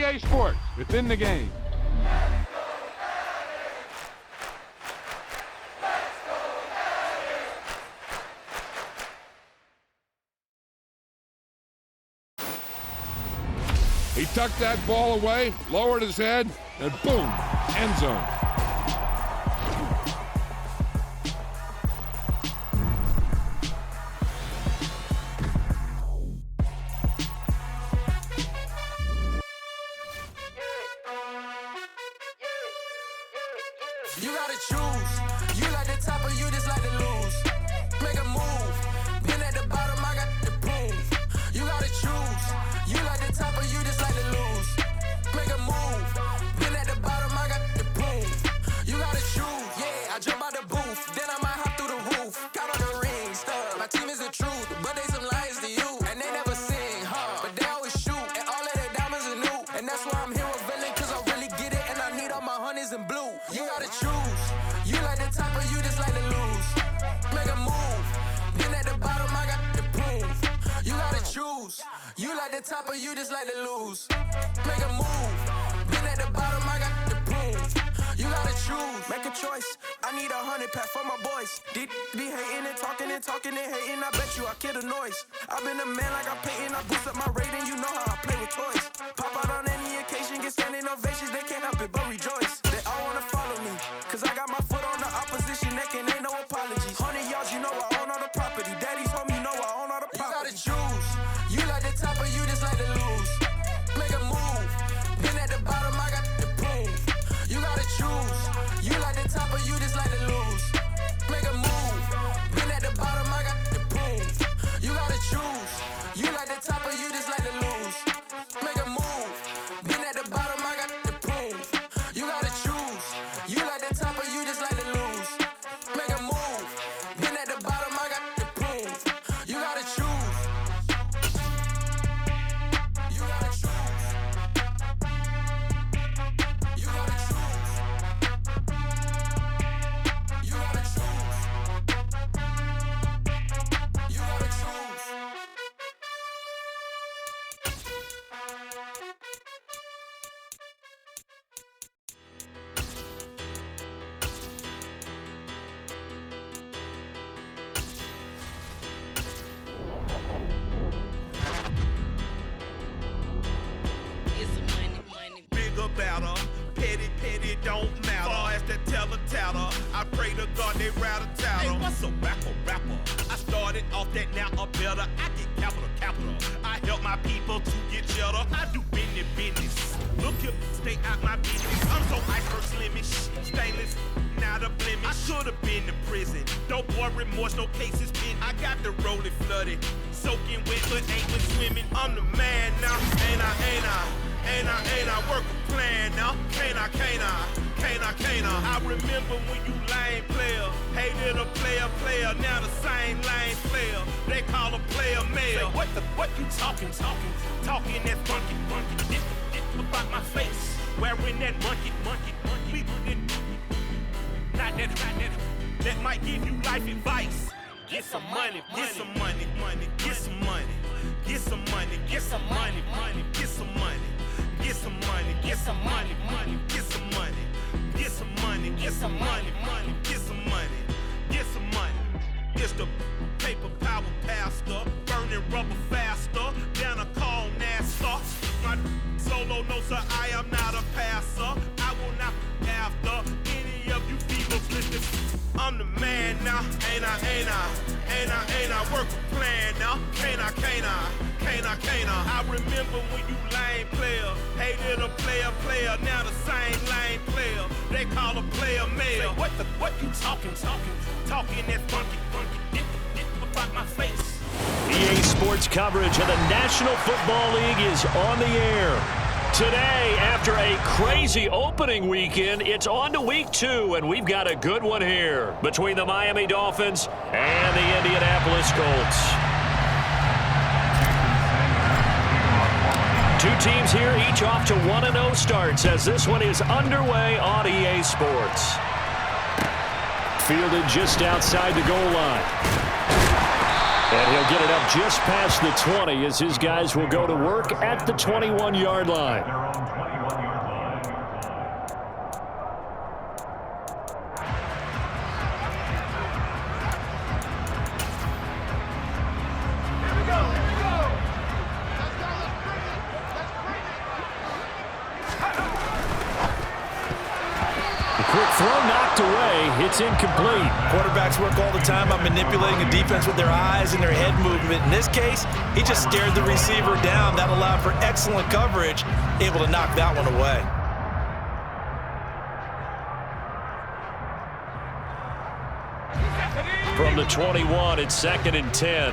EA Sports, within the game. He tucked that ball away, lowered his head, and boom, end zone. You gotta choose. You like the top or you just like to lose. Make a move. Been at the bottom, I got the prove. You gotta choose. You like the top or you just like to lose. Make a move. Been at the bottom, I got the prove. You gotta choose. Yeah, I jump out the booth. Then I might hop through the roof. Got all the rings. My team is the truth, but they some liars to you. And they never sing, but they always shoot. And all of their diamonds are new. And that's why I'm here with villain, cause I really get it. And I need all my honeys in blue. You gotta choose. You like the top or you just like to lose. Make a move. Been at the bottom, I got the proof. You gotta choose. You like the top or you just like to lose. Make a move. Been at the bottom, I got the proof. You gotta choose. Make a choice. I need 100 pack for my boys. Be hating and talking and hating. I bet you I kill the noise. I've been a man like I'm Peyton. I boost up my rating. You know how I play with toys. Pop out on any occasion, get standing ovations. They can't help it but rejoice. They all wanna follow me, cause I got my foot on the opposition neck and ain't no apologies. 100 yards, you know I own all the property. Daddy's home, you know I own all the property. You gotta choose. You like the top or you just like to lose. Make a move. Been at the bottom, I got the proof. You gotta choose. You like the top or you just like to lose. Make a move. Been at the bottom, I got the proof. You gotta choose. You like the top or you just like to lose. Make a move. Been at the bottom, I got the proof. You gotta choose. You like the top or you just like to lose. Make a move. Been at the bottom, I got the proof. You gotta choose. You gotta choose. You gotta choose. You gotta choose. You gotta choose. Bigger, better, petty, don't matter. Far as that teller, I pray to God they rattle tattle. Hey, what's a rapper? I started off that, now I'm better. I get capital. I help my people to get cheddar. I do business. Look here, stay out my business. I'm so iceberg slimish, stainless, not a blemish. I should've been to prison. Don't boy remorse, no cases pinned. I got the rolling flooded, soaking wet, but ain't been swimming. I'm the man now, ain't I work a plan now. Can't I? I remember when you lame player, hated a player, now the same lame player. They call a player mayor. What you talking that funky, get about my face. Wearing that monkey. We not that might give you life advice. Get some money, get some money, get some money, get some money, get some money, get some money. Get some money, get some money, get some money, get some money, get some money, get some money, get some money. It's the paper power pastor, burning rubber faster than a call NASCAR. My solo, no sir, I am not a passer. I will not after any of you feeble blisters. I'm the man now, ain't I work a plan now, can't I? I remember when you lame player, hated a player, now the same lame player. They call a player mayor. What you talking that funky, get about my face. EA Sports coverage of the National Football League is on the air. Today, after a crazy opening weekend, it's on to week 2, and we've got a good one here between the Miami Dolphins and the Indianapolis Colts. Two teams here, each off to 1-0 starts as this one is underway on EA Sports. Fielded just outside the goal line. And he'll get it up just past the 20 as his guys will go to work at the 21-yard line. Quick throw knocked away. It's incomplete. Quarterbacks work all the time on manipulating the defense with their eyes and their head movement. In this case, he just stared the receiver down. That allowed for excellent coverage, able to knock that one away. From the 21, it's 2nd and 10.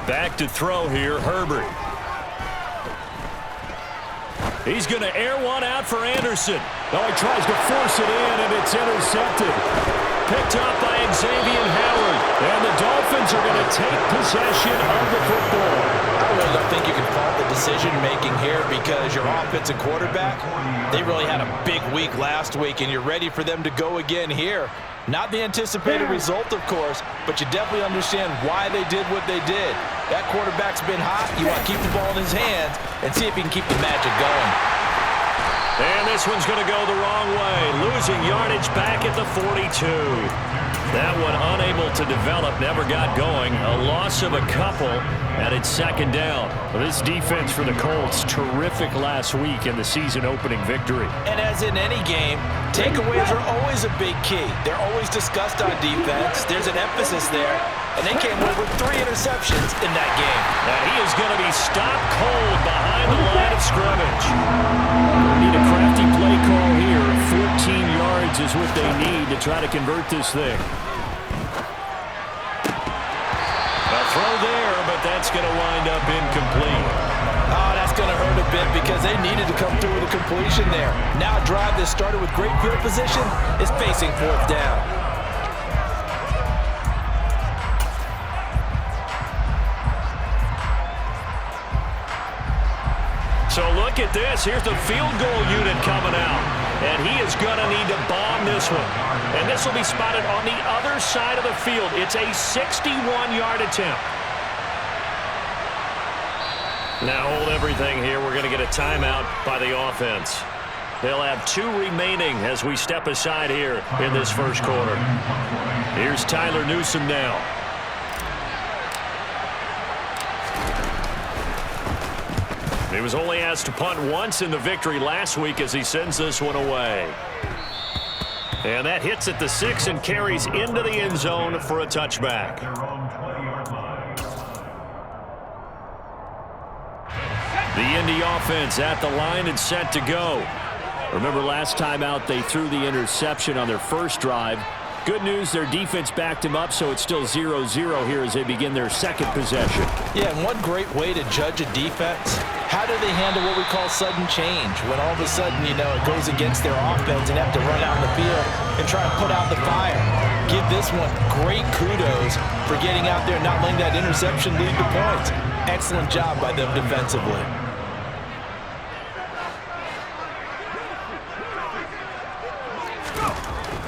Back to throw here, Herbert. He's going to air one out for Anderson. Oh, he tries to force it in, and it's intercepted. Picked up by Xavier Howard. And the Dolphins are going to take possession of the football. I really don't think you can fault the decision-making here because your offensive quarterback, they really had a big week last week, and you're ready for them to go again here. Not the anticipated result, of course, but you definitely understand why they did what they did. That quarterback's been hot. You want to keep the ball in his hands and see if he can keep the magic going. And this one's going to go the wrong way. Losing yardage back at the 42. That one unable to develop, never got going. A loss of a couple, and it's 2nd down. Well, this defense for the Colts, terrific last week in the season-opening victory. And as in any game, takeaways are always a big key. They're always discussed on defense. There's an emphasis there, and they came away with 3 interceptions in that game. And he is going to be stopped cold behind the line of scrimmage. They need a crafty play call here. 14 yards is what they need to try to convert this thing. A throw there, but that's going to wind up incomplete. Oh, that's going to hurt a bit because they needed to come through with a completion there. Now a drive that started with great field position is facing 4th down. So look at this. Here's the field goal unit coming out. And he is going to need to bomb this one. And this will be spotted on the other side of the field. It's a 61-yard attempt. Now hold everything here. We're going to get a timeout by the offense. They'll have 2 remaining as we step aside here in this first quarter. Here's Tyler Newsome now. He was only asked to punt once in the victory last week as he sends this one away. And that hits at the 6 and carries into the end zone for a touchback. The Indy offense at the line and set to go. Remember last time out they threw the interception on their first drive. Good news, their defense backed him up, so it's still 0-0 here as they begin their second possession. Yeah, and one great way to judge a defense, how do they handle what we call sudden change? When all of a sudden, you know, it goes against their offense and have to run out in the field and try to put out the fire. Give this one great kudos for getting out there and not letting that interception lead to points. Excellent job by them defensively.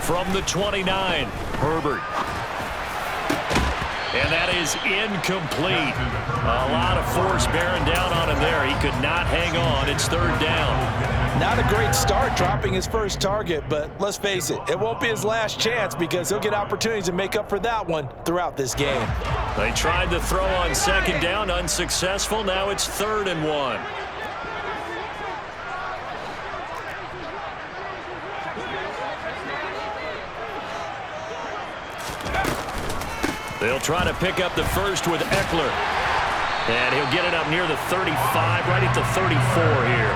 From the 29, Herbert. And that is incomplete. A lot of force bearing down on him there. He could not hang on. It's 3rd down. Not a great start dropping his first target, but let's face it, it won't be his last chance because he'll get opportunities to make up for that one throughout this game. They tried to throw on 2nd down, unsuccessful. Now it's 3rd and 1. They'll try to pick up the first with Eckler. And he'll get it up near the 35, right at the 34 here.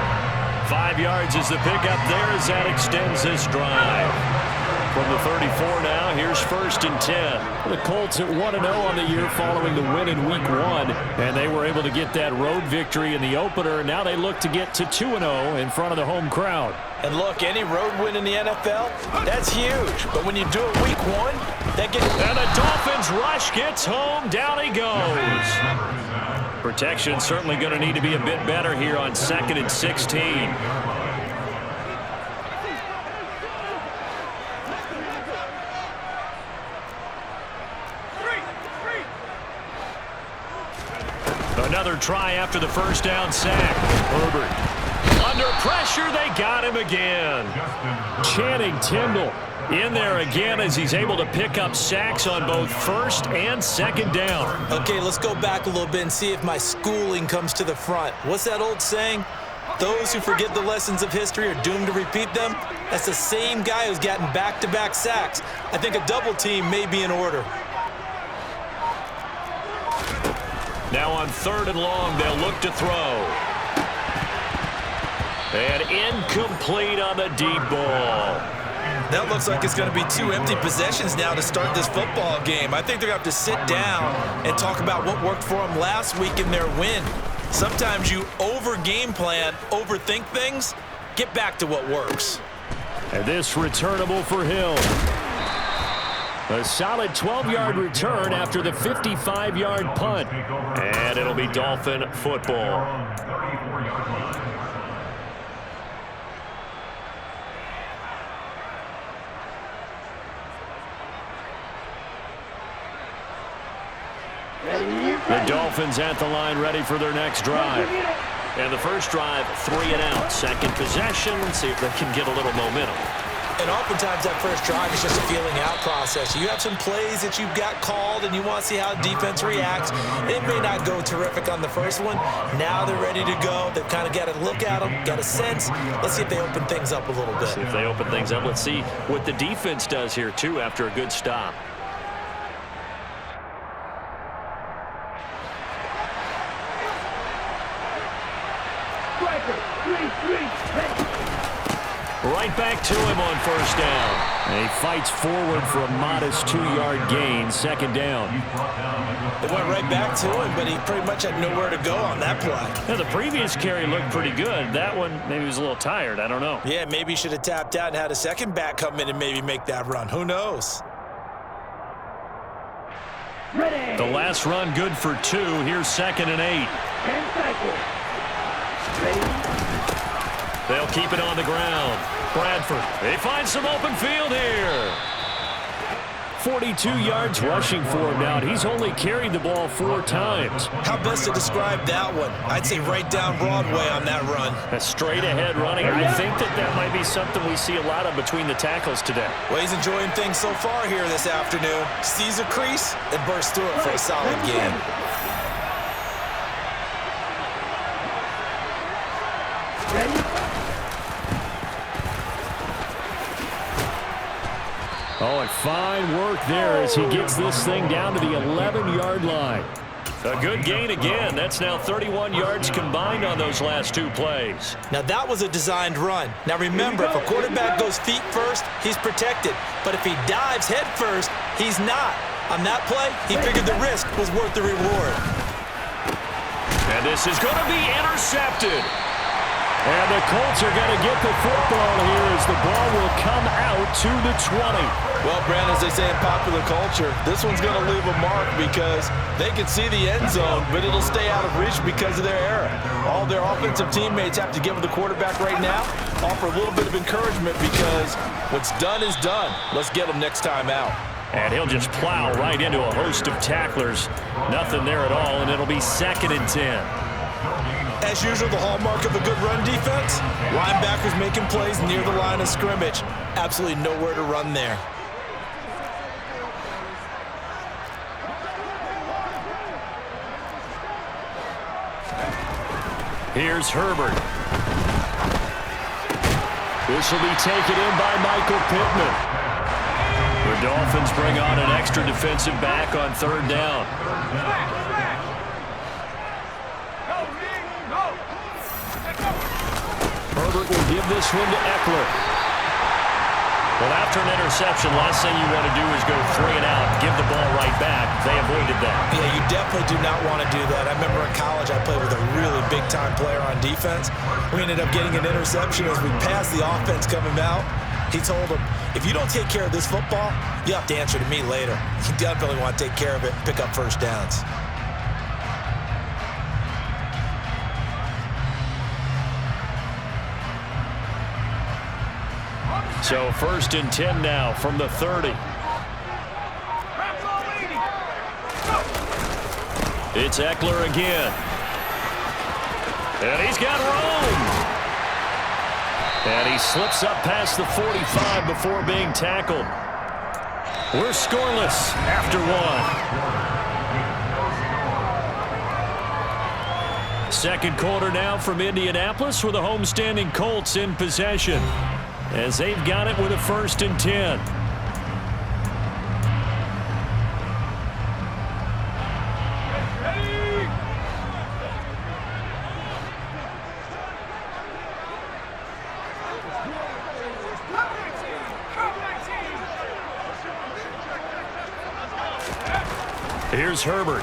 5 yards is the pickup there as that extends this drive. From the 34 now, here's 1st and 10. The Colts at 1-0 on the year following the win in Week 1. And they were able to get that road victory in the opener. Now they look to get to 2-0 in front of the home crowd. And look, any road win in the NFL, that's huge. But when you do it Week 1, that gets... And the Dolphins rush gets home. Down he goes. Protection certainly going to need to be a bit better here on 2nd and 16. another try after the first down sack. Herbert. Under pressure, they got him again. Channing Tindall in there again as he's able to pick up sacks on both first and second down. Okay, let's go back a little bit and see if my schooling comes to the front. What's that old saying? Those who forget the lessons of history are doomed to repeat them. That's the same guy who's gotten back-to-back sacks. I think a double team may be in order. Now on 3rd and long, they'll look to throw. And incomplete on the deep ball. That looks like it's going to be 2 empty possessions now to start this football game. I think they're going to have to sit down and talk about what worked for them last week in their win. Sometimes you over-game plan, overthink things. Get back to what works. And this returnable for Hill. A solid 12-yard return after the 55-yard punt. And it'll be Dolphin football. The Dolphins at the line ready for their next drive. And the first drive, 3 and out. Second possession, see if they can get a little momentum. And oftentimes that first drive is just a feeling out process. You have some plays that you've got called and you want to see how defense reacts. It may not go terrific on the first one. Now they're ready to go. They've kind of got to look at them, got a sense. Let's see if they open things up a little bit. See if they open things up. Let's see what the defense does here, too, after a good stop. Right back to him on first down. And he fights forward for a modest 2-yard gain, second down. It went right back to him, but he pretty much had nowhere to go on that play. Yeah, the previous carry looked pretty good. That one, maybe he was a little tired. I don't know. Yeah, maybe he should have tapped out and had a second back come in and maybe make that run. Who knows? The last run good for 2. Here's 2nd and 8. They'll keep it on the ground. Bradford, they find some open field here. 42 yards rushing for him now. He's only carried the ball 4 times. How best to describe that one? I'd say right down Broadway on that run. A straight ahead running. I think that might be something we see a lot of between the tackles today. Well, he's enjoying things so far here this afternoon. Sees a crease and bursts through it for a solid game. Oh, and fine work there as he gets this thing down to the 11-yard line. A good gain again. That's now 31 yards combined on those last 2 plays. Now, that was a designed run. Now, remember, if a quarterback goes feet first, he's protected. But if he dives head first, he's not. On that play, he figured the risk was worth the reward. And this is going to be intercepted. And the Colts are going to get the football here as the ball will come out to the 20. Well, Brandon, as they say in popular culture, this one's going to leave a mark because they can see the end zone, but it'll stay out of reach because of their error. All their offensive teammates have to give the quarterback right now, offer a little bit of encouragement because what's done is done. Let's get them next time out. And he'll just plow right into a host of tacklers. Nothing there at all, and it'll be 2nd and 10. As usual, the hallmark of a good run defense, linebackers making plays near the line of scrimmage. Absolutely nowhere to run there. Here's Herbert. This will be taken in by Michael Pittman. The Dolphins bring on an extra defensive back on 3rd down. Herbert will give this one to Eckler. Well, after an interception, last thing you want to do is go 3 and out, give the ball right back. They avoided that. Yeah, you definitely do not want to do that. I remember in college I played with a really big-time player on defense. We ended up getting an interception as we passed the offense coming out. He told him, if you don't take care of this football, you have to answer to me later. You definitely want to take care of it and pick up first downs. So 1st and 10 now from the 30. It's Eckler again. And he's got room. And he slips up past the 45 before being tackled. We're scoreless after one. Second quarter now from Indianapolis with the homestanding Colts in possession as they've got it with a 1st and 10. Here's Herbert.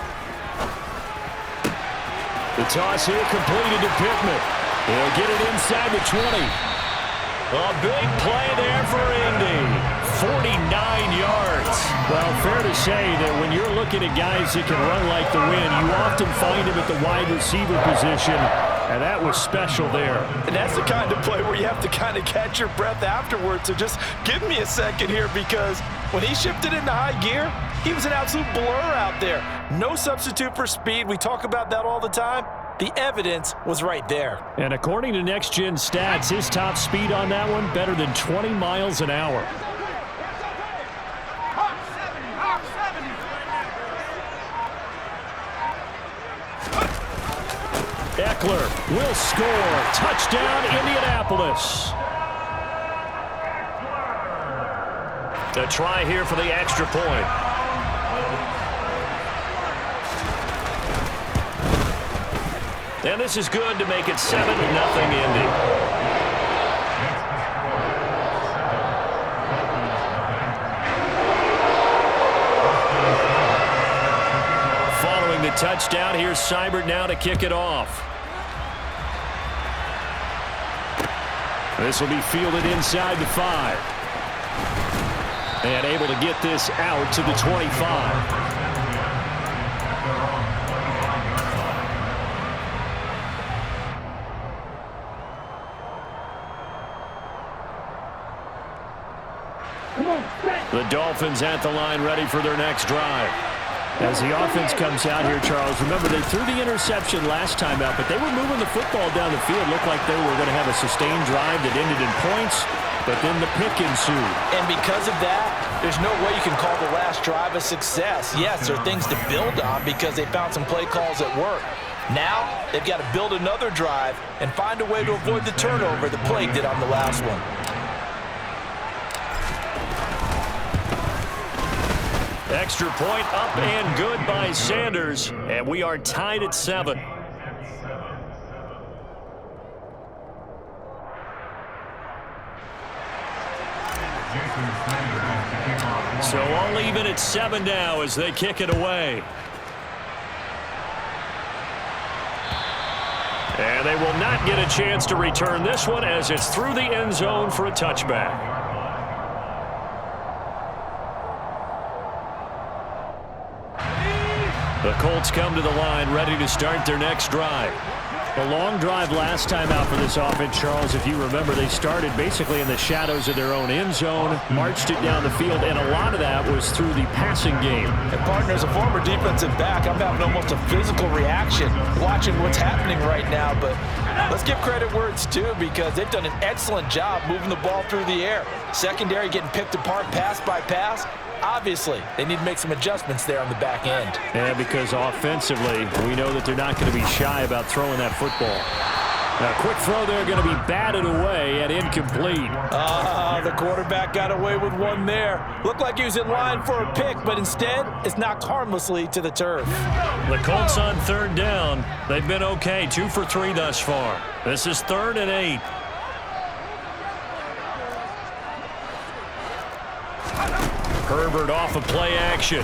The toss here completed to Pittman. He'll get it inside the 20. A big play there for Indy. 49 yards. Well, fair to say that when you're looking at guys that can run like the wind, you often find him at the wide receiver position, and that was special there. And that's the kind of play where you have to kind of catch your breath afterwards. So just give me a second here, because when he shifted into high gear, he was an absolute blur out there. No substitute for speed. We talk about that all the time. The evidence was right there. And according to Next Gen Stats, his top speed on that one, better than 20 miles an hour. Eckler will score. Touchdown, Indianapolis. A try here for the extra point. And this is good to make it 7-0 Indy. Following the touchdown, here's Seibert now to kick it off. This will be fielded inside the 5. And able to get this out to the 25. The Dolphins at the line, ready for their next drive. As the offense comes out here, Charles, remember they threw the interception last time out, but they were moving the football down the field. Looked like they were going to have a sustained drive that ended in points, but then the pick ensued. And because of that, there's no way you can call the last drive a success. Yes, there are things to build on because they found some play calls that work. Now, they've got to build another drive and find a way to avoid the turnover the play did on the last one. Extra point up and good by Sanders, and we are tied at 7. So all even at 7 now as they kick it away. And they will not get a chance to return this one as it's through the end zone for a touchback. The Colts come to the line, ready to start their next drive. A long drive last time out for this offense, Charles. If you remember, they started basically in the shadows of their own end zone, marched it down the field, and a lot of that was through the passing game. And partner, as a former defensive back, I'm having almost a physical reaction watching what's happening right now. But let's give credit where it's due, because they've done an excellent job moving the ball through the air. Secondary getting picked apart pass by pass. Obviously, they need to make some adjustments there on the back end. Yeah, because offensively, we know that they're not going to be shy about throwing that football. Now, quick throw there, going to be batted away and incomplete. The quarterback got away with one there. Looked like he was in line for a pick, but instead, it's knocked harmlessly to the turf. The Colts on 3rd down. They've been okay, 2 for 3 thus far. This is 3rd and 8. Herbert off of play action.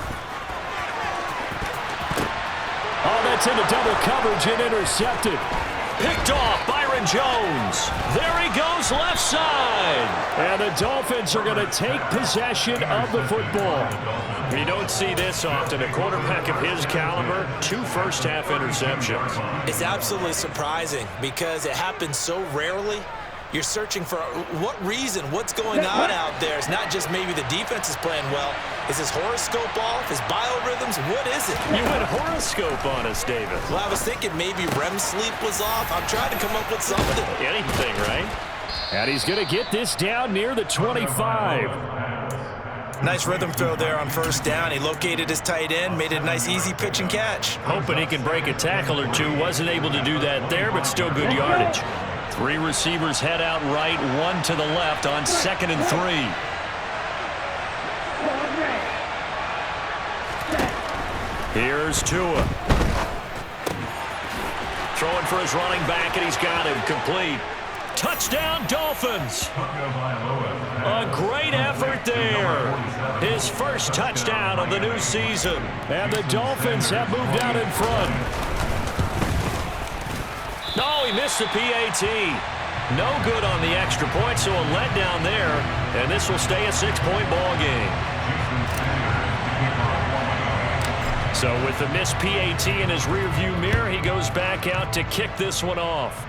Oh, that's into double coverage and intercepted. Picked off, Byron Jones. There he goes, left side. And the Dolphins are going to take possession of the football. You don't see this often. A quarterback of his caliber, 2 first-half interceptions. It's absolutely surprising because it happens so rarely. You're searching for what reason, what's going on out there. It's not just maybe the defense is playing well. Is his horoscope off? His biorhythms? What is it? You went horoscope on us, David. Well, I was thinking maybe REM sleep was off. I'm trying to come up with something. Anything, right? And he's going to get this down near the 25. Nice rhythm throw there on first down. He located his tight end, made it a nice easy pitch and catch. Hoping he can break a tackle or two. Wasn't able to do that there, but still good yardage. 3 receivers head out right, 1 to the left on 2nd and 3. Here's Tua. Throwing for his running back, and he's got him complete. Touchdown, Dolphins. A great effort there. His first touchdown of the new season. And the Dolphins have moved out in front. No, he missed the PAT. No good on the extra point, so a letdown there. And this will stay a 6-point ball game. So with the missed PAT in his rearview mirror, he goes back out to kick this one off.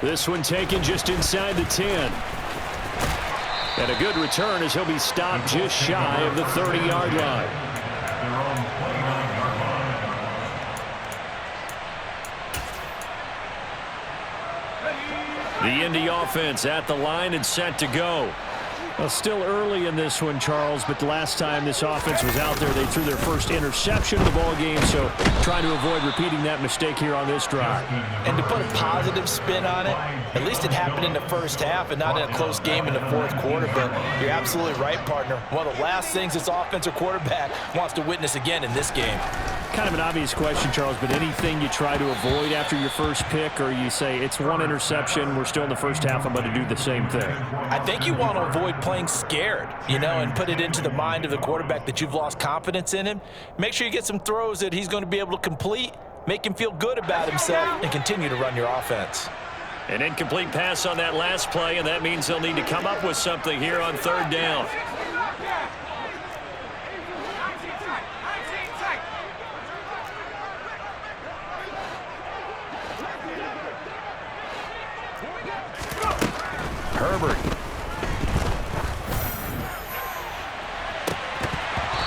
This one taken just inside the 10. And a good return as he'll be stopped just shy of the 30-yard line. The Indy offense at the line and set to go. Well, still early in this one, Charles, but the last time this offense was out there, they threw their first interception of the ball game, so trying to avoid repeating that mistake here on this drive. And to put a positive spin on it, at least it happened in the first half and not in a close game in the fourth quarter, but you're absolutely right, partner. One of the last things this offensive quarterback wants to witness again in this game. Kind of an obvious question, Charles, but anything you try to avoid after your first pick, or you say it's one interception, we're still in the first half, I'm going to do the same thing? I think you want to avoid playing scared, and put it into the mind of the quarterback that you've lost confidence in him. Make sure you get some throws that he's going to be able to complete, make him feel good about himself, and continue to run your offense. An incomplete pass on that last play, and that means they'll need to come up with something here on 3rd down. Herbert.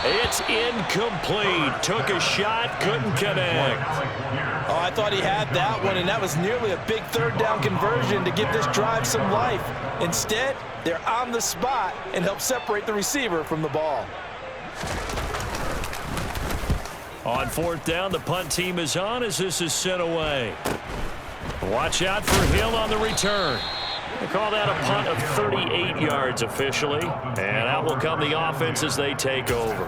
It's incomplete. Took a shot, couldn't connect. Oh, I thought he had that one, and that was nearly a big 3rd down conversion to give this drive some life. Instead, they're on the spot and help separate the receiver from the ball. On 4th down, the punt team is on as this is sent away. Watch out for Hill on the return. They call that a punt of 38 yards officially. And out will come the offense as they take over.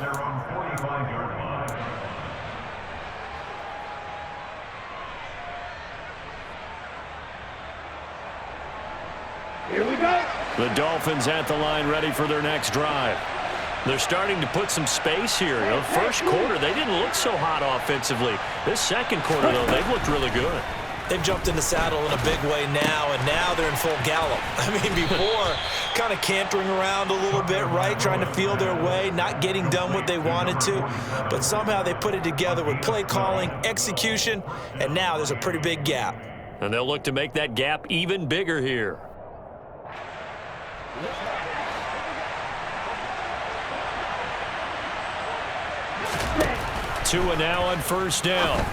Here we go. The Dolphins at the line ready for their next drive. They're starting to put some space here. First quarter, they didn't look so hot offensively. This second quarter, though, they've looked really good. They've jumped in the saddle in a big way now, and now they're in full gallop. I mean, before, kind of cantering around a little bit, right, trying to feel their way, not getting done what they wanted to. But somehow they put it together with play calling, execution, and now there's a pretty big gap. And they'll look to make that gap even bigger here. Tua now on 1st down.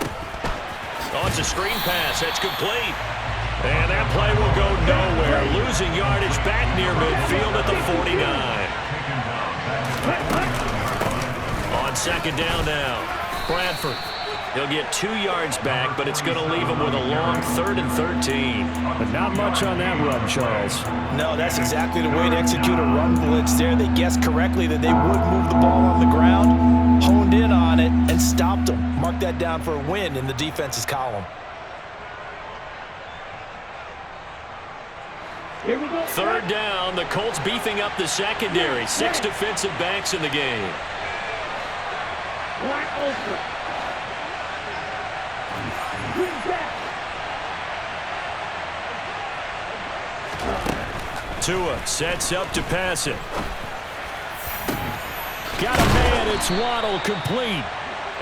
Oh, it's a screen pass. That's complete. And that play will go nowhere. Losing yardage back near midfield at the 49. On 2nd down now. Bradford. He'll get 2 yards back, but it's going to leave him with a long 3rd and 13. But not much on that run, Charles. No, that's exactly the way to execute a run blitz there. They guessed correctly that they would move the ball on the ground, honed in on it, and stopped them. Mark that down for a win in the defense's column. Here we go. 3rd down, the Colts beefing up the secondary. 6 defensive backs in the game. Wide open. Tua sets up to pass it. Got a man, it's Waddle, complete.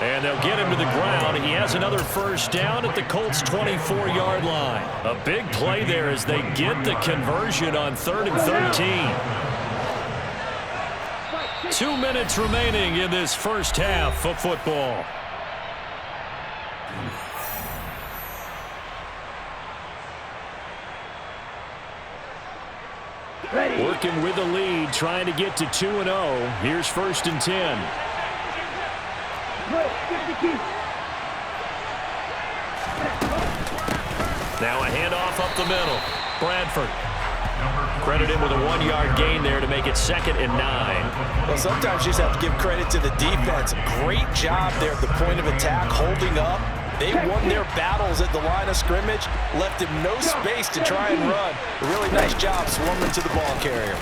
And they'll get him to the ground. He has another 1st down at the Colts' 24-yard line. A big play there as they get the conversion on 3rd and 13. 2 minutes remaining in this first half of football. Working with the lead, trying to get to 2-0. Here's 1st and 10. Now a handoff up the middle. Bradford. Credit him with a 1-yard gain there to make it 2nd and 9. Well, sometimes you just have to give credit to the defense. Great job there at the point of attack, holding up. They won their battles at the line of scrimmage, left him no space to try and run. A really nice job swarming to the ball carrier.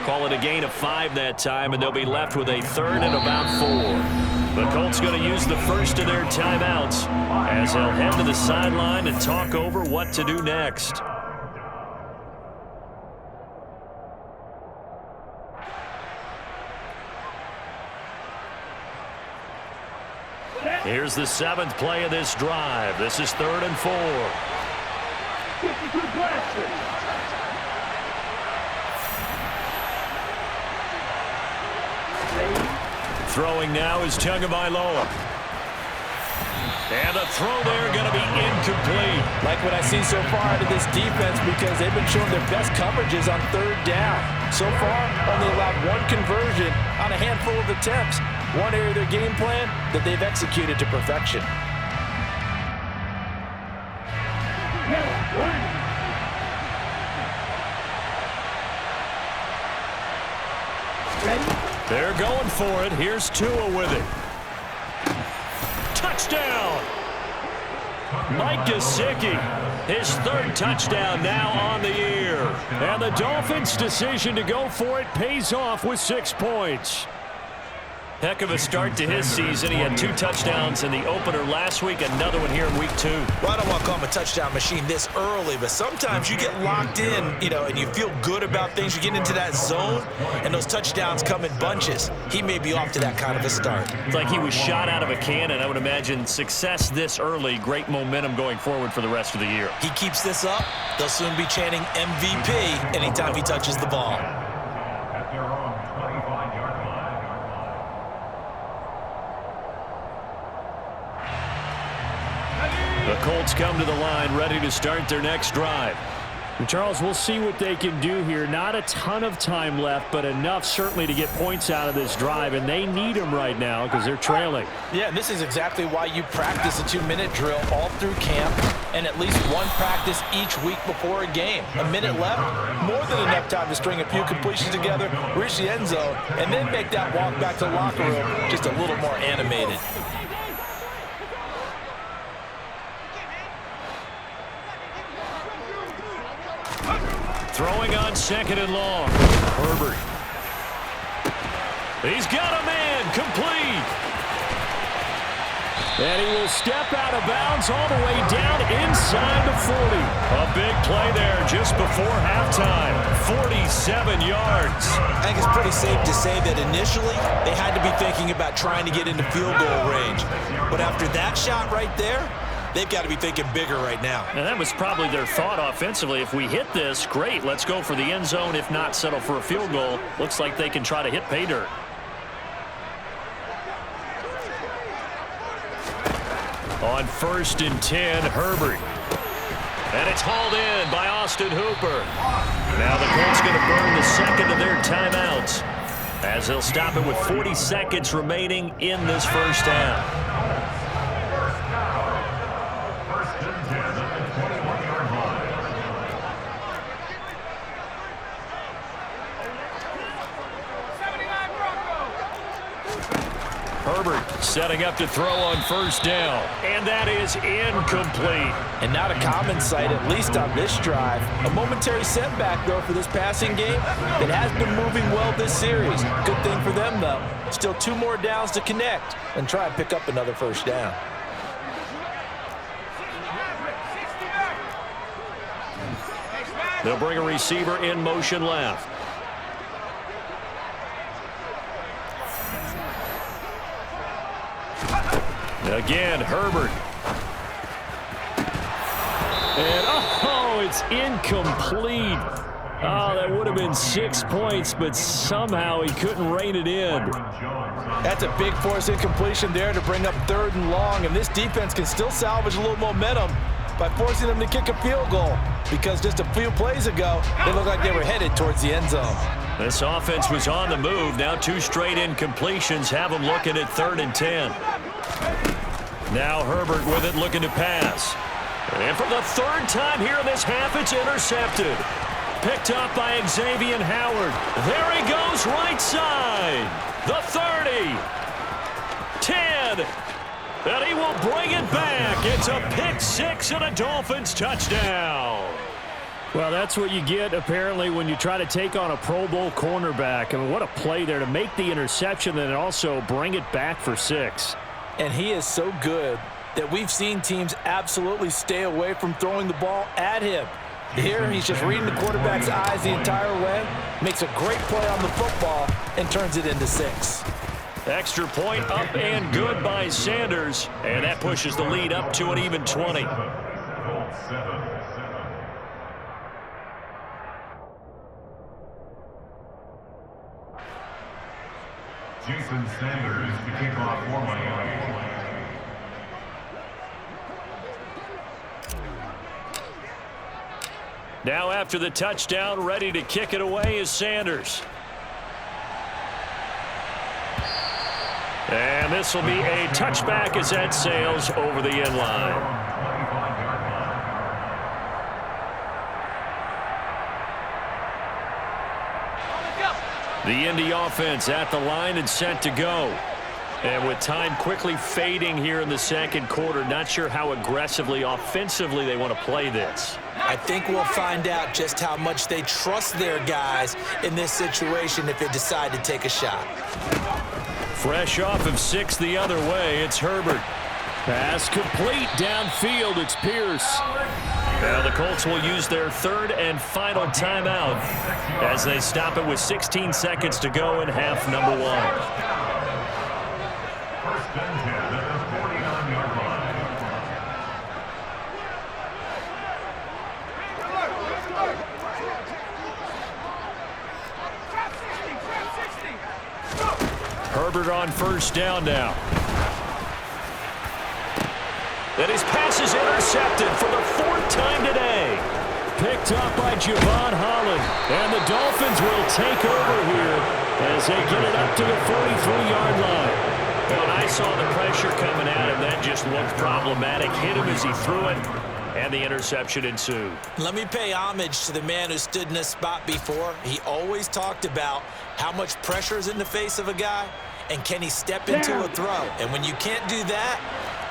Call it a gain of 5 that time, and they'll be left with a 3rd and about 4. The Colts going to use the first of their timeouts as they'll head to the sideline and talk over what to do next. Here's the 7th play of this drive. This is 3rd and 4. Throwing now is Tagovailoa. And the throw there going to be incomplete. Like what I see so far out of this defense, because they've been showing their best coverages on 3rd down. So far, only allowed 1 conversion on a handful of attempts. One area of their game plan that they've executed to perfection. They're going for it. Here's Tua with it. Touchdown! Mike Gesicki, his 3rd touchdown now on the year. And the Dolphins' decision to go for it pays off with 6 points. Heck of a start to his season. He had 2 touchdowns in the opener last week, another one here in week 2. Well, I don't want to call him a touchdown machine this early, but sometimes you get locked in, and you feel good about things. You get into that zone, and those touchdowns come in bunches. He may be off to that kind of a start. It's like he was shot out of a cannon. I would imagine success this early, great momentum going forward for the rest of the year. He keeps this up, they'll soon be chanting MVP anytime he touches the ball. The Colts come to the line ready to start their next drive. And Charles, we'll see what they can do here. Not a ton of time left, but enough certainly to get points out of this drive, and they need them right now because they're trailing. Yeah, and this is exactly why you practice a 2-minute drill all through camp and at least 1 practice each week before a game. A minute left, more than enough time to string a few completions together, reach the end zone, and then make that walk back to the locker room just a little more animated. Throwing on 2nd and long. Herbert. He's got a man, complete. And he will step out of bounds all the way down inside the 40. A big play there just before halftime. 47 yards. I think it's pretty safe to say that initially they had to be thinking about trying to get into field goal range. But after that shot right there, they've got to be thinking bigger right now. And that was probably their thought offensively. If we hit this, great, let's go for the end zone. If not, settle for a field goal. Looks like they can try to hit pay dirt. On 1st and 10, Herbert. And it's hauled in by Austin Hooper. Now the Colts going to burn the 2nd of their timeouts as they'll stop it with 40 seconds remaining in this first half. Herbert setting up to throw on 1st down. And that is incomplete. And not a common sight, at least on this drive. A momentary setback, though, for this passing game that has been moving well this series. Good thing for them, though. Still 2 more downs to connect and try and pick up another 1st down. They'll bring a receiver in motion left. Again, Herbert. And, oh, it's incomplete. Oh, that would have been 6 points, but somehow he couldn't rein it in. That's a big force incompletion there to bring up 3rd and long, and this defense can still salvage a little momentum by forcing them to kick a field goal, because just a few plays ago, they looked like they were headed towards the end zone. This offense was on the move. Now 2 straight incompletions have them looking at 3rd and 10. Now Herbert with it, looking to pass. And for the 3rd time here in this half, it's intercepted. Picked up by Xavier Howard. There he goes, right side. The 30. 10. And he will bring it back. It's a pick 6 and a Dolphins touchdown. Well, that's what you get, apparently, when you try to take on a Pro Bowl cornerback. I mean, what a play there to make the interception and also bring it back for 6. And he is so good that we've seen teams absolutely stay away from throwing the ball at him. Here, he's just reading the quarterback's eyes the entire way, makes a great play on the football, and turns it into 6. Extra point up and good by Sanders, and that pushes the lead up to an even 20. Jason Sanders to kick off for Miami. Now after the touchdown, ready to kick it away is Sanders. And this will be a touchback as that sails over the end line. The Indy offense at the line and set to go. And with time quickly fading here in the 2nd quarter, not sure how aggressively, offensively they want to play this. I think we'll find out just how much they trust their guys in this situation if they decide to take a shot. Fresh off of 6 the other way, it's Herbert. Pass complete downfield, it's Pierce. Now the Colts will use their 3rd and final timeout as they stop it with 16 seconds to go in half number 1. First and 10 at the 49-yard line. Herbert on 1st down now. And his pass is intercepted for the 4th time today. Picked up by Javon Holland. And the Dolphins will take over here as they get it up to the 43-yard line. When I saw the pressure coming at him, that just looked problematic. Hit him as he threw it, and the interception ensued. Let me pay homage to the man who stood in this spot before. He always talked about how much pressure is in the face of a guy, and can he step into a throw. And when you can't do that,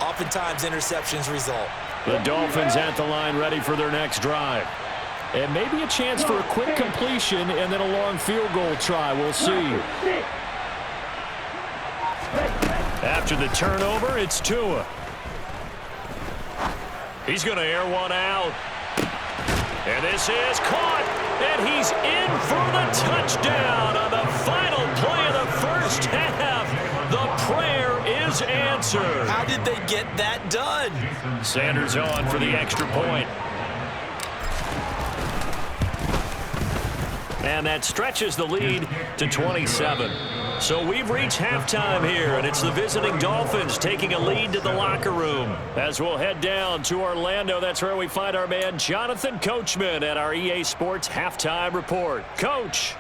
oftentimes interceptions result. The Dolphins at the line ready for their next drive. And maybe a chance for a quick completion and then a long field goal try. We'll see. After the turnover, it's Tua. He's going to air one out. And this is caught. And he's in for the touchdown on the final play of the 1st half. The prayer is answered. How did they get that done? Sanders on for the extra point. And that stretches the lead to 27. So we've reached halftime here, and it's the visiting Dolphins taking a lead to the locker room. As we'll head down to Orlando, that's where we find our man Jonathan Coachman at our EA Sports Halftime Report. Coach.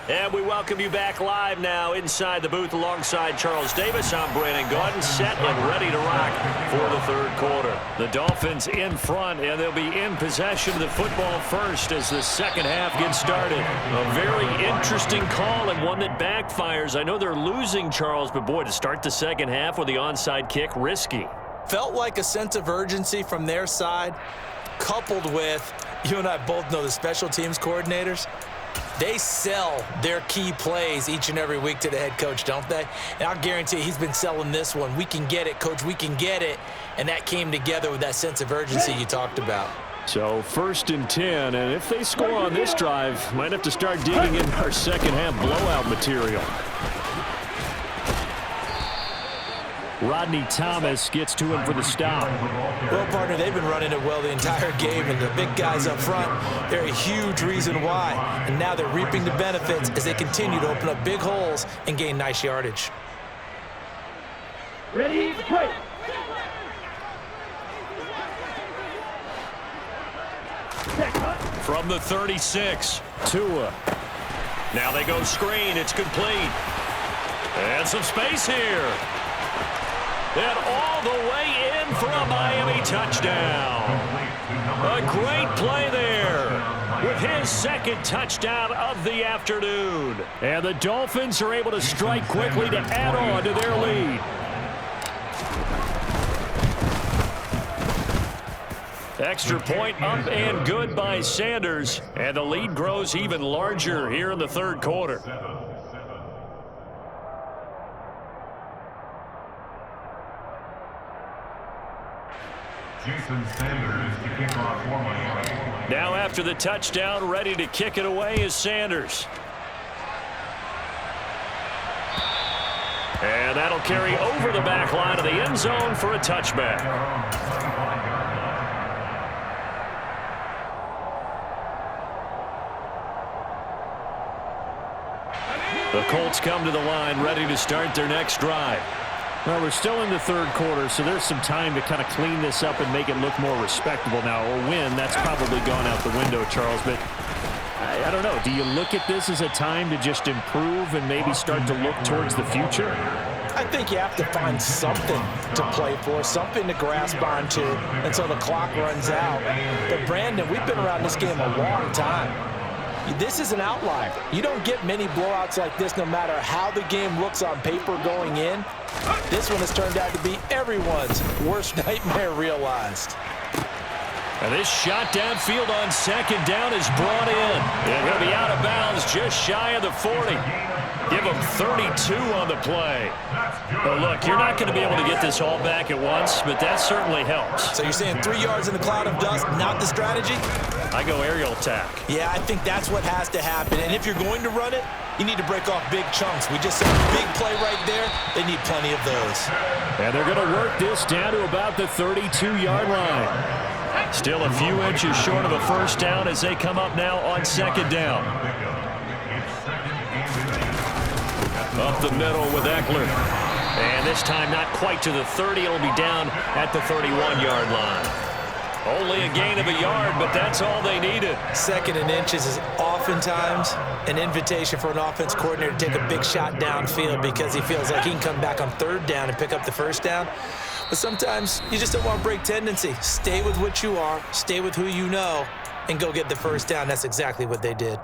And we welcome you back live now inside the booth alongside Charles Davis. I'm Brandon Gaudin, set and ready to rock for the 3rd quarter. The Dolphins in front, and they'll be in possession of the football first as the 2nd half gets started. A very interesting call and one that backfires. I know they're losing, Charles, but boy, to start the 2nd half with the onside kick, risky. Felt like a sense of urgency from their side, coupled with, you and I both know the special teams coordinators. They sell their key plays each and every week to the head coach, don't they? And I'll guarantee he's been selling this one. We can get it, coach, we can get it. And that came together with that sense of urgency you talked about. So 1st and 10, and if they score on this drive, might have to start digging in our second half blowout material. Rodney Thomas gets to him for the stop. Well, partner, they've been running it well the entire game, and the big guys up front, they're a huge reason why. And now they're reaping the benefits as they continue to open up big holes and gain nice yardage. Ready, play. From the 36, Tua. Now they go screen. It's complete. And some space here. And all the way in for a Miami touchdown. A great play there with his second touchdown of the afternoon. And the Dolphins are able to strike quickly to add on to their lead. Extra point up and good by Sanders. And the lead grows even larger here in the third quarter. Jason Sanders to kick off for Miami. Now after the touchdown, ready to kick it away is Sanders. And that'll carry over the back line of the end zone for a touchback. The Colts come to the line ready to start their next drive. Well, we're still in the third quarter, so there's some time to kind of clean this up and make it look more respectable now. A win, that's probably gone out the window, Charles. But I don't know. Do you look at this as a time to just improve and maybe start to look towards the future? I think you have to find something to play for, something to grasp onto until the clock runs out. But, Brandon, we've been around this game a long time. This is an outlier. You don't get many blowouts like this no matter how the game looks on paper going in. This one has turned out to be everyone's worst nightmare realized. And this shot downfield on second down is brought in. They're going to be out of bounds just shy of the 40. Give them 32 on the play. But look, you're not going to be able to get this all back at once, but that certainly helps. So you're saying 3 yards in the cloud of dust, not the strategy? I go aerial attack. Yeah, I think that's what has to happen. And if you're going to run it, you need to break off big chunks. We just saw a big play right there. They need plenty of those. And they're going to work this down to about the 32-yard line. Still a few inches short of a first down as they come up now on second down. Up the middle with Eckler. And this time not quite to the 30. It'll be down at the 31-yard line. Only a gain of a yard, but that's all they needed. Second and inches is oftentimes an invitation for an offense coordinator to take a big shot downfield because he feels like he can come back on third down and pick up the first down. But sometimes you just don't want to break tendency. Stay with what you are, stay with who you know, and go get the first down. That's exactly what they did.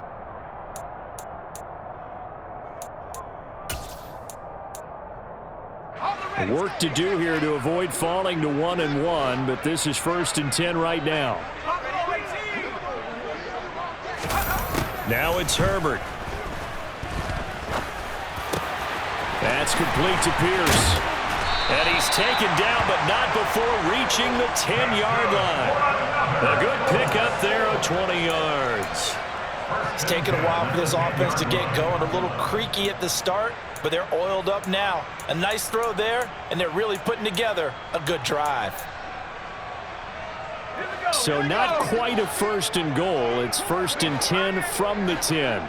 Work to do here to avoid falling to 1-1, but this is 1st and 10 right now. Now it's Herbert. That's complete to Pierce. And he's taken down, but not before reaching the 10-yard line. A good pickup there of 20 yards. It's taken a while for this offense to get going. A little creaky at the start, but they're oiled up now. A nice throw there, and they're really putting together a good drive. So not quite a 1st and goal. It's 1st and 10 from the 10.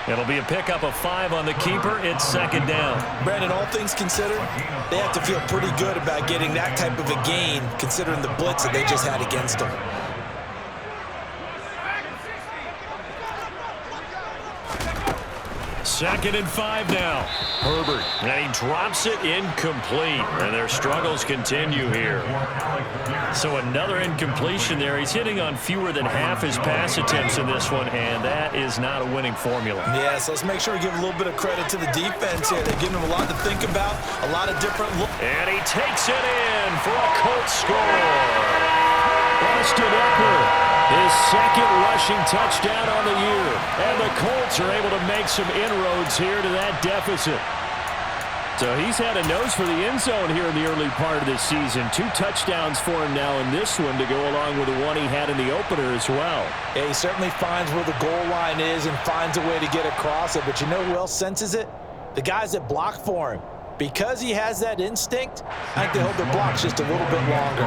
It'll be a pickup of 5 on the keeper. It's second down. Brandon, all things considered, they have to feel pretty good about getting that type of a gain considering the blitz that they just had against them. Second and 5 now. Herbert, and he drops it incomplete. And their struggles continue here. So another incompletion there. He's hitting on fewer than half his pass attempts in this one, and that is not a winning formula. Yeah, so let's make sure we give a little bit of credit to the defense here. They're giving him a lot to think about, a lot of different looks. And he takes it in for a Colts score. Austin Eckler His second rushing touchdown on the year. And the Colts are able to make some inroads here to that deficit. So he's had a nose for the end zone here in the early part of this season. 2 touchdowns for him now in this one to go along with the one he had in the opener as well. Yeah, he certainly finds where the goal line is and finds a way to get across it. But you know who else senses it? The guys that block for him. Because he has that instinct, I think they hold their blocks just a little bit longer.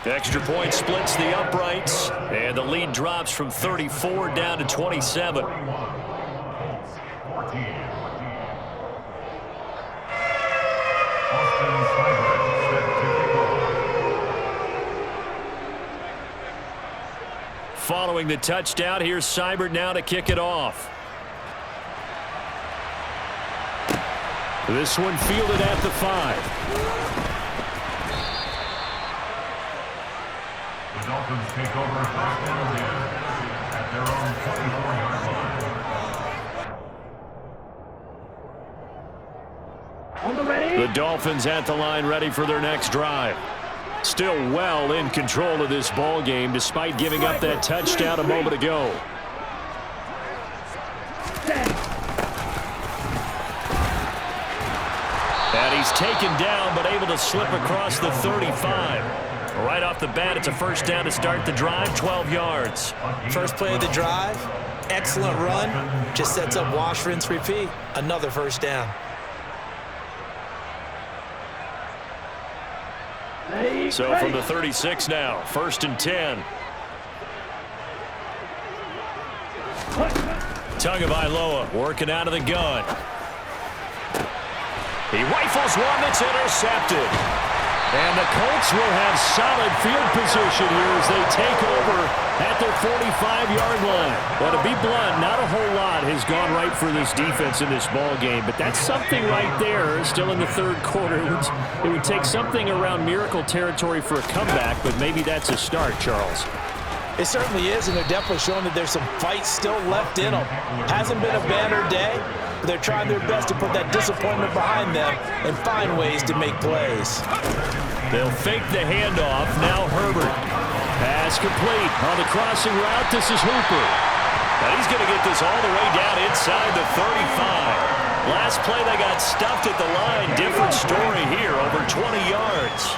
Extra point splits the uprights, and the lead drops from 34 down to 27. Following the touchdown, here's Seibert now to kick it off. This one fielded at the 5. The Dolphins take over first and 10 at their own 24-yard line. The Dolphins at the line ready for their next drive. Still well in control of this ball game despite giving up that touchdown a moment ago. And he's taken down but able to slip across the 35. Right off the bat, it's a first down to start the drive, 12 yards. First play of the drive, excellent run, just sets up wash, rinse, repeat. Another first down. So from the 36 now, 1st and 10. Tagovailoa working out of the gun. He rifles one that's intercepted. And the Colts will have solid field position here as they take over at their 45-yard line. Well, to be blunt, not a whole lot has gone right for this defense in this ball game, but that's something right there still in the third quarter. It would take something around miracle territory for a comeback, but maybe that's a start, Charles. It certainly is, and they're definitely showing that there's some fight still left in them. Hasn't been a banner day, but they're trying their best to put that disappointment behind them and find ways to make plays. They'll fake the handoff. Now Herbert. Pass complete on the crossing route. This is Hooper. And he's going to get this all the way down inside the 35. Last play they got stuffed at the line. Different story here, over 20 yards.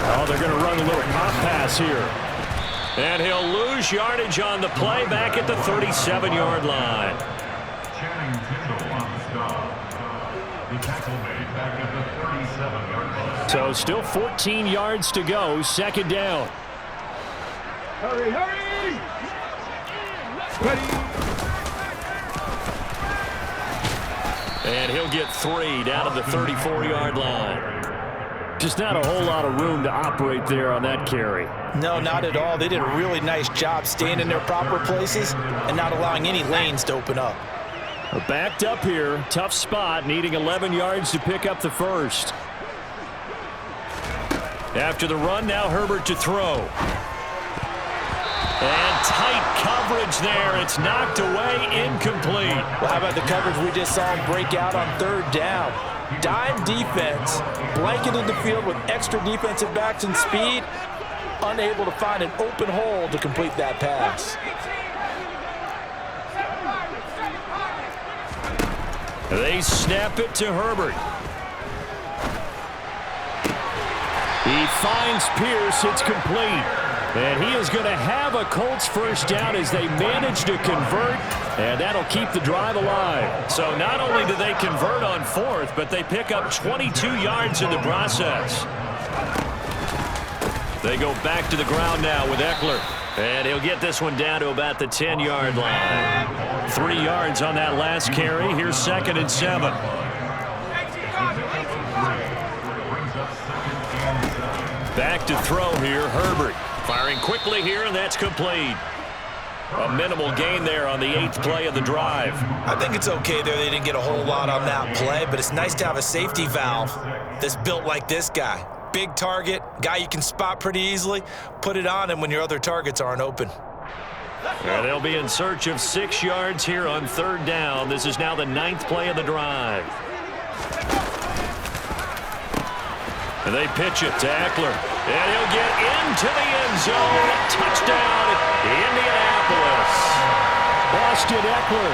Oh, they're going to run a little pop pass here. And he'll lose yardage on the play back at the 37-yard line. So still 14 yards to go, second down. Hurry, hurry! Ready! And he'll get 3 down to the 34-yard line. Just not a whole lot of room to operate there on that carry. No, not at all. They did a really nice job staying in their proper places and not allowing any lanes to open up. Backed up here, tough spot, needing 11 yards to pick up the first. After the run, now Herbert to throw. And tight coverage there. It's knocked away, incomplete. Well, how about the coverage we just saw him break out on third down? Dime defense, blanketed the field with extra defensive backs and speed, unable to find an open hole to complete that pass. They snap it to Herbert. He finds Pierce. It's complete. And he is going to have a Colts first down as they manage to convert, and that'll keep the drive alive. So not only do they convert on fourth, but they pick up 22 yards in the process. They go back to the ground now with Eckler. And he'll get this one down to about the 10-yard line. 3 yards on that last carry. Here's 2nd and 7. Back to throw here, Herbert. Firing quickly here, and that's complete. A minimal gain there on the 8th play of the drive. I think it's okay there. They didn't get a whole lot on that play, but it's nice to have a safety valve that's built like this guy. Big target, guy you can spot pretty easily. Put it on him when your other targets aren't open. And they'll be in search of 6 yards here on 3rd down. This is now the 9th play of the drive. And they pitch it to Eckler. And he'll get into the end zone. Touchdown, Indianapolis. Austin Eckler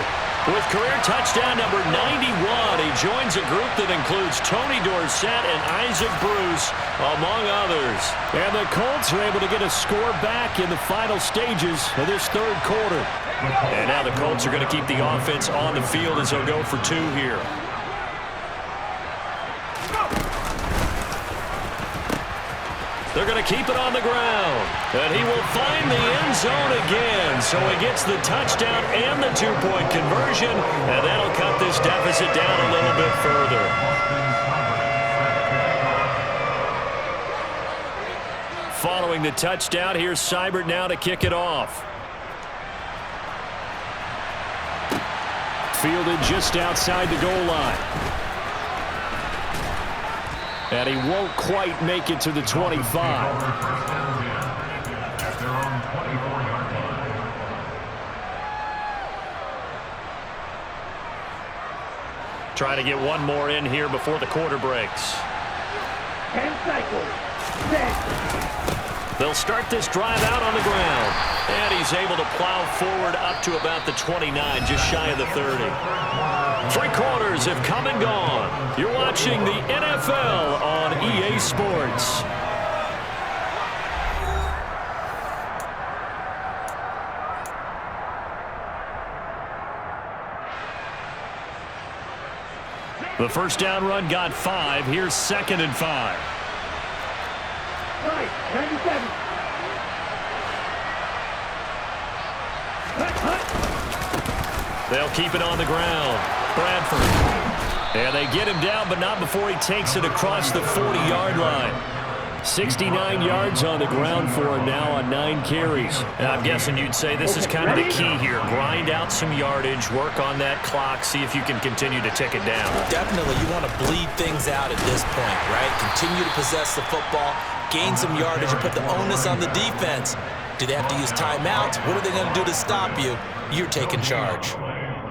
with career touchdown number 91. He joins a group that includes Tony Dorsett and Isaac Bruce, among others. And the Colts are able to get a score back in the final stages of this 3rd quarter. And now the Colts are going to keep the offense on the field as they'll go for 2 here. They're going to keep it on the ground. And he will find the end zone again. So he gets the touchdown and the 2-point conversion. And that'll cut this deficit down a little bit further. Following the touchdown, here's Seibert now to kick it off. Fielded just outside the goal line. And he won't quite make it to the 25. Trying to get one more in here before the quarter breaks. 10 cycles. They'll start this drive out on the ground. And he's able to plow forward up to about the 29, just shy of the 30. 3 quarters have come and gone. You're watching the NFL on EA Sports. The first down run got 5. Here's 2nd and 5. 97. They'll keep it on the ground. Bradford. And they get him down, but not before he takes it across the 40-yard line. 69 yards on the ground for him now on 9 carries. And I'm guessing you'd say this is kind of the key here. Grind out some yardage, work on that clock, see if you can continue to tick it down. Definitely, you want to bleed things out at this point, right? Continue to possess the football, gain some yardage, and put the onus on the defense. Do they have to use timeouts? What are they going to do to stop you? You're taking charge.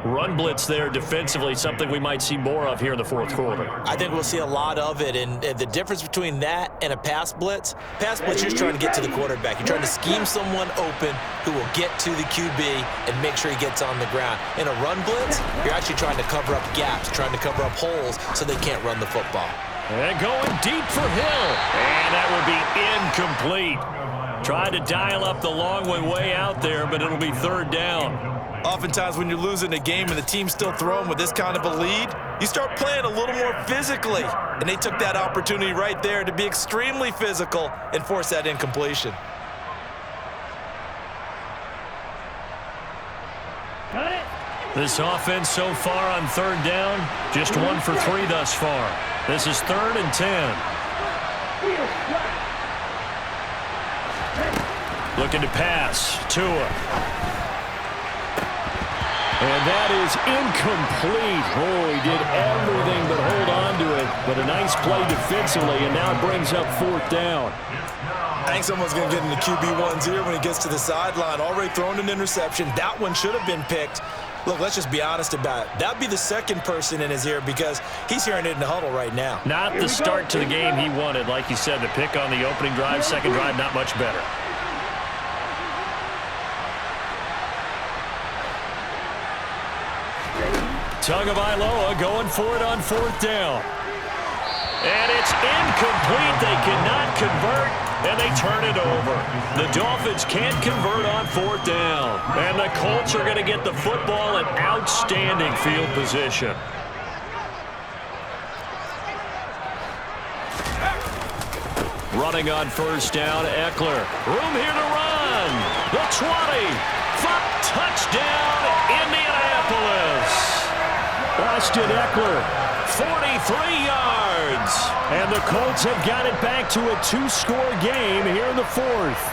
Run blitz there defensively, something we might see more of here in the 4th quarter. I think we'll see a lot of it, and the difference between that and a pass blitz, you're just trying to get to the quarterback. You're trying to scheme someone open who will get to the QB and make sure he gets on the ground. In a run blitz, you're actually trying to cover up gaps, trying to cover up holes so they can't run the football. And going deep for Hill, and that will be incomplete. Tried to dial up the long way out there, but it'll be 3rd down. Oftentimes when you're losing a game and the team's still throwing with this kind of a lead, you start playing a little more physically. And they took that opportunity right there to be extremely physical and force that incompletion. This offense so far on 3rd down, just 1 for 3 thus far. This is 3rd and 10. Looking to pass. Tua. And that is incomplete. Oh, he did everything but hold on to it. But a nice play defensively, and now it brings up 4th down. I think someone's going to get in the QB1's ear when he gets to the sideline. Already thrown an interception. That one should have been picked. Look, let's just be honest about it. That'd be the 2nd person in his ear because he's hearing it in the huddle right now. Not the start to the game he wanted. Like you said, the pick on the opening drive, 2nd drive, not much better. Tagovailoa going for it on 4th down. And it's incomplete. They cannot convert, and they turn it over. The Dolphins can't convert on 4th down. And the Colts are going to get the football in outstanding field position. Running on 1st down, Eckler. Room here to run. The 20. Touchdown, Indianapolis. Austin Eckler, 43 yards. And the Colts have got it back to a 2-score game here in the 4th.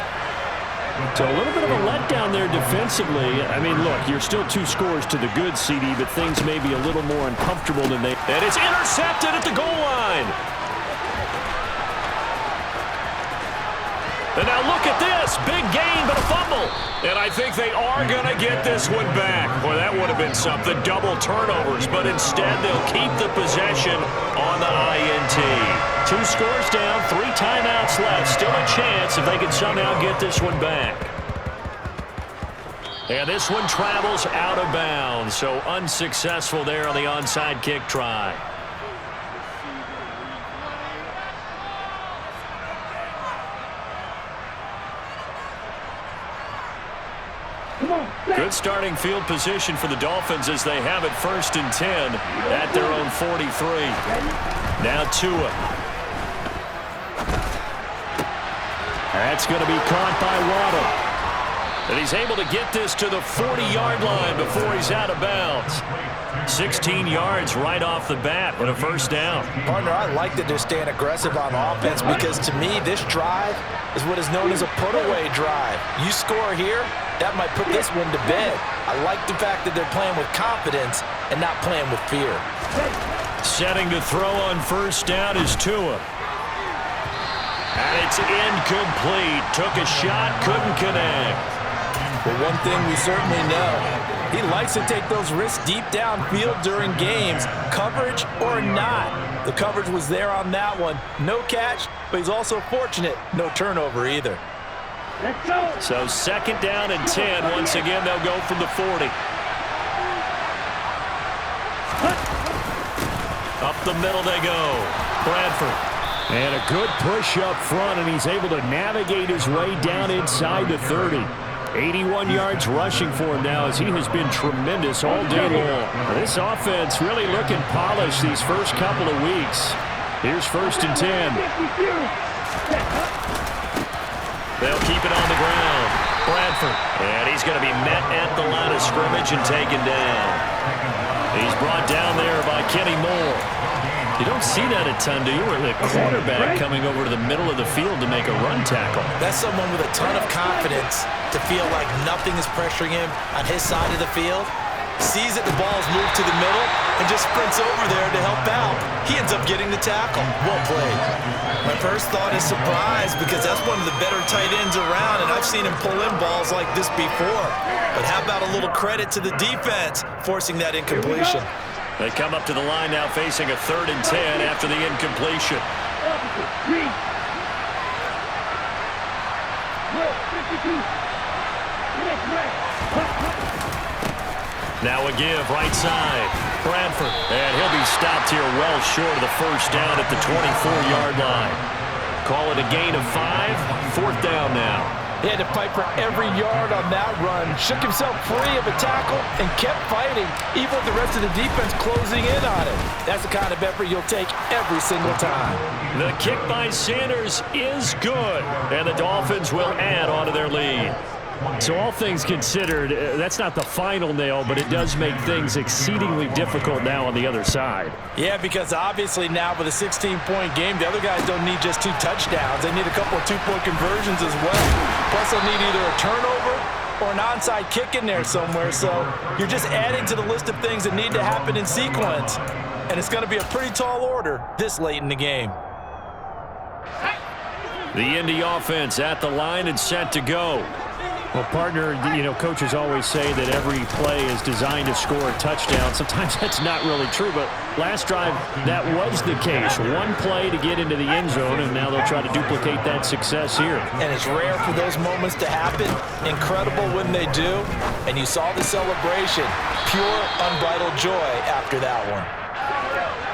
So a little bit of a letdown there defensively. I mean, look, you're still 2 scores to the good, CD, but things may be a little more uncomfortable than they... And it's intercepted at the goal line. And now look at this. Big gain, but a fumble. And I think they are going to get this one back. Boy, that would have been something. Double turnovers, but instead they'll keep the possession on the INT. 2 scores down, 3 timeouts left. Still a chance if they can somehow get this one back. And this one travels out of bounds, so unsuccessful there on the onside kick try. Good starting field position for the Dolphins as they have it 1st and 10 at their own 43. Now Tua. That's going to be caught by Waddle. And he's able to get this to the 40-yard line before he's out of bounds. 16 yards right off the bat with a 1st down. Partner, I like that they're staying aggressive on offense because to me this drive is what is known as a put-away drive. You score here, that might put this one to bed. I like the fact that they're playing with confidence and not playing with fear. Setting to throw on 1st down is Tua. And it's incomplete. Took a shot, couldn't connect. Well, one thing we certainly know, he likes to take those risks deep downfield during games, coverage or not. The coverage was there on that one. No catch, but he's also fortunate. No turnover either. So 2nd down and 10. Once again, they'll go from the 40. Up the middle they go. Bradford. And a good push up front, and he's able to navigate his way down inside the 30. 81 yards rushing for him now as he has been tremendous all day long. This offense really looking polished these first couple of weeks. Here's 1st and 10. They'll keep it on the ground. Bradford. And he's going to be met at the line of scrimmage and taken down. He's brought down there by Kenny Moore. You don't see that a ton, do you? Where the quarterback coming over to the middle of the field to make a run tackle. That's someone with a ton of confidence to feel like nothing is pressuring him on his side of the field. Sees that the ball's moved to the middle and just sprints over there to help out. He ends up getting the tackle. Well played. My first thought is surprise because that's one of the better tight ends around, and I've seen him pull in balls like this before. But how about a little credit to the defense forcing that incompletion? They come up to the line now facing a 3rd and 10 after the incompletion. Now a give, right side. Bradford. And he'll be stopped here well short of the 1st down at the 24-yard line. Call it a gain of 5. 4th down now. He had to fight for every yard on that run. Shook himself free of a tackle and kept fighting, even with the rest of the defense closing in on him. That's the kind of effort you'll take every single time. The kick by Sanders is good, and the Dolphins will add on to their lead. So all things considered, that's not the final nail, but it does make things exceedingly difficult now on the other side. Yeah, because obviously now with a 16-point game, the other guys don't need just 2 touchdowns. They need a couple of 2-point conversions as well. Plus they'll need either a turnover or an onside kick in there somewhere. So you're just adding to the list of things that need to happen in sequence. And it's going to be a pretty tall order this late in the game. The Indy offense at the line and set to go. Well, partner, you know, coaches always say that every play is designed to score a touchdown. Sometimes that's not really true, but last drive, that was the case. One play to get into the end zone, and now they'll try to duplicate that success here. And it's rare for those moments to happen. Incredible when they do. And you saw the celebration. Pure, unbridled joy after that one.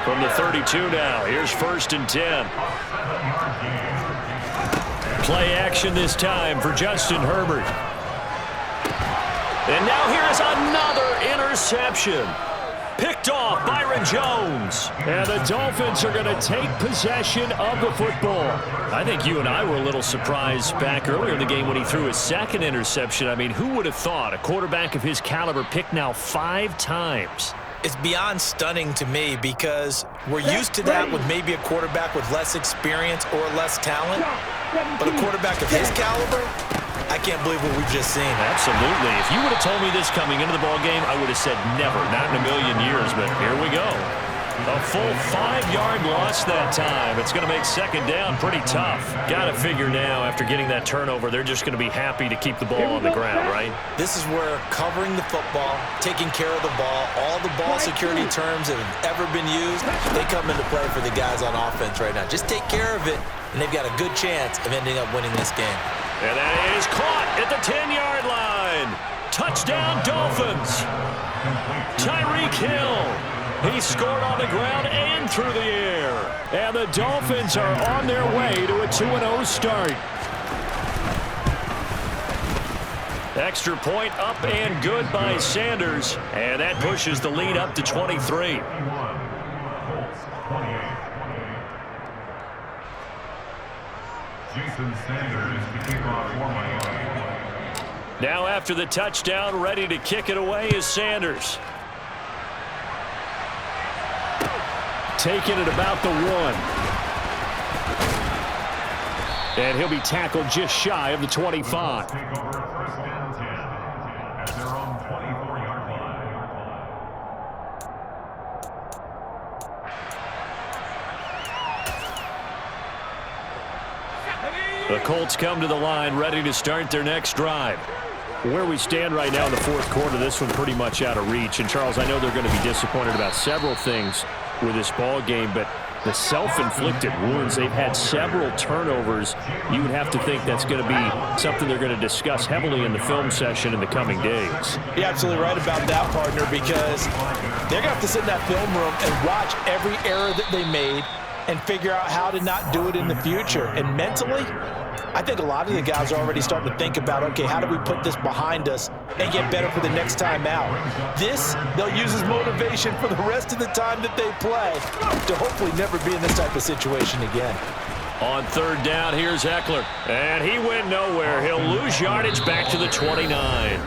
From the 32 now, here's 1st and 10. Play action this time for Justin Herbert. And now here is another interception. Picked off Byron Jones. And the Dolphins are going to take possession of the football. I think you and I were a little surprised back earlier in the game when he threw his 2nd interception. I mean, who would have thought a quarterback of his caliber picked now 5 times? It's beyond stunning to me because we're used to that with maybe a quarterback with less experience or less talent. But a quarterback of his caliber, I can't believe what we've just seen. Absolutely. If you would have told me this coming into the ball game, I would have said never, not in a million years, but here we go. A full 5-yard loss that time. It's going to make second down pretty tough. Got to figure now, after getting that turnover, they're just going to be happy to keep the ball on the ground, right? This is where covering the football, taking care of the ball, all the ball security terms that have ever been used, they come into play for the guys on offense right now. Just take care of it, and they've got a good chance of ending up winning this game. And that is caught at the 10-yard line. Touchdown, Dolphins. Tyreek Hill. He scored on the ground and through the air. And the Dolphins are on their way to a 2-0 start. Extra point up and good by Sanders. And that pushes the lead up to 23. Jason Sanders to kick off for Now after the touchdown, ready to kick it away is Sanders. Taking it about the 1. And he'll be tackled just shy of the 25. Take over first and 10 at their own 24-yard line. The Colts come to the line ready to start their next drive. Where we stand right now in the fourth quarter, this one pretty much out of reach. And, Charles, I know they're going to be disappointed about several things with this ball game, but the self-inflicted wounds, they've had several turnovers. You would have to think that's going to be something they're going to discuss heavily in the film session in the coming days. You're absolutely right about that, partner, because they're going to have to sit in that film room and watch every error that they made and figure out how to not do it in the future. And mentally, I think a lot of the guys are already starting to think about, okay, how do we put this behind us and get better for the next time out? This, they'll use as motivation for the rest of the time that they play to hopefully never be in this type of situation again. On third down, here's Eckler. And he went nowhere. He'll lose yardage back to the 29.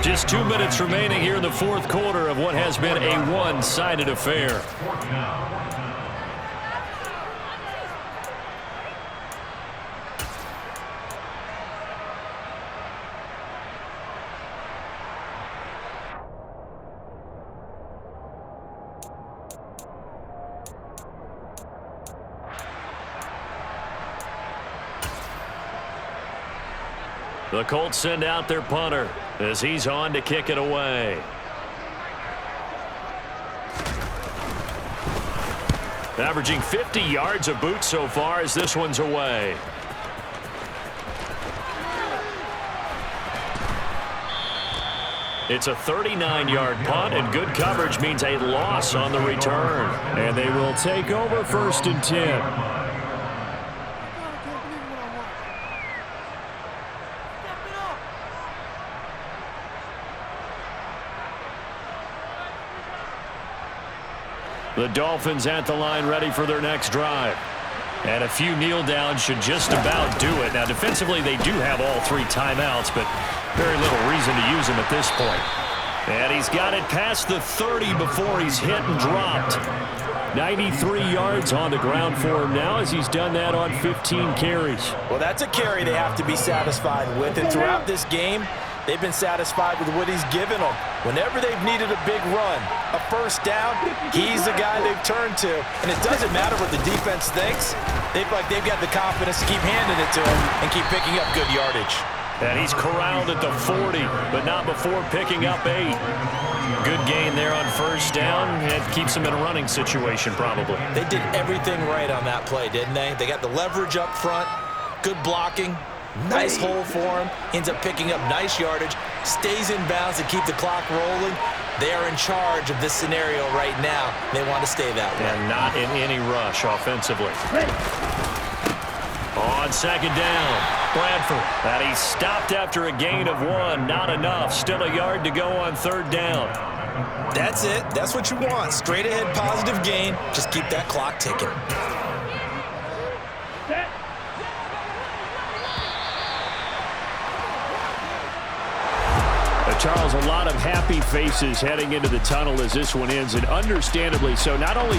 Just 2 minutes remaining here in the fourth quarter of what has been a one-sided affair. The Colts send out their punter as he's on to kick it away. Averaging 50 yards a boot so far as this one's away. It's a 39-yard punt, and good coverage means a loss on the return. And they will take over first and 10. The Dolphins at the line ready for their next drive. And a few kneel downs should just about do it. Now, defensively, they do have all 3 timeouts, but very little reason to use them at this point. And he's got it past the 30 before he's hit and dropped. 93 yards on the ground for him now as he's done that on 15 carries. Well, that's a carry they have to be satisfied with. And throughout this game, they've been satisfied with what he's given them. Whenever they've needed a big run, a first down, he's the guy they've turned to. And it doesn't matter what the defense thinks. They've got the confidence to keep handing it to him and keep picking up good yardage. And he's corralled at the 40, but not before picking up 8. Good gain there on first down. It keeps him in a running situation probably. They did everything right on that play, didn't they? They got the leverage up front, good blocking, nice hole for him, ends up picking up nice yardage, stays in bounds to keep the clock rolling. They are in charge of this scenario right now. They want to stay that way. And not in any rush offensively. On second down, Bradford. And he stopped after a gain of 1. Not enough. Still a yard to go on third down. That's it. That's what you want. Straight ahead positive gain. Just keep that clock ticking. Charles, a lot of happy faces heading into the tunnel as this one ends, and understandably so. Not only